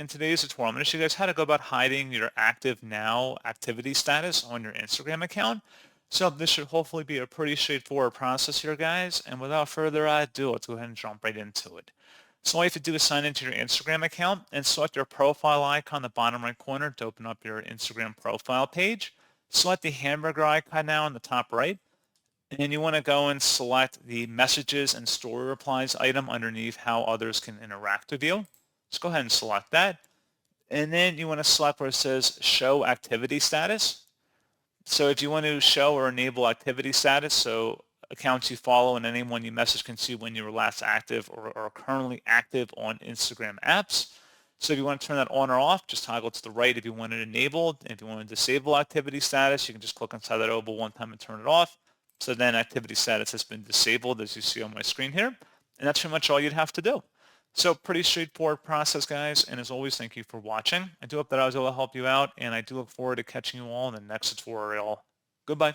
In today's tutorial, I'm going to show you guys how to go about hiding your active now activity status on your Instagram account. So this should hopefully be a pretty straightforward process here, guys. And without further ado, let's go ahead and jump right into it. So all you have to do is sign into your Instagram account and select your profile icon in the bottom right corner to open up your Instagram profile page. Select the hamburger icon now in the top right. And you want to go and select the messages and story replies item underneath how others can interact with you. Just go ahead and select that. And then you want to select where it says show activity status. So if you want to show or enable activity status, so accounts you follow and anyone you message can see when you were last active or are currently active on Instagram apps. So if you want to turn that on or off, just toggle to the right if you want it enabled. And if you want to disable activity status, you can just click inside that oval one time and turn it off. So then activity status has been disabled as you see on my screen here. And that's pretty much all you'd have to do. So pretty straightforward process, guys. And as always, thank you for watching. I do hope that I was able to help you out, and I do look forward to catching you all in the next tutorial. Goodbye.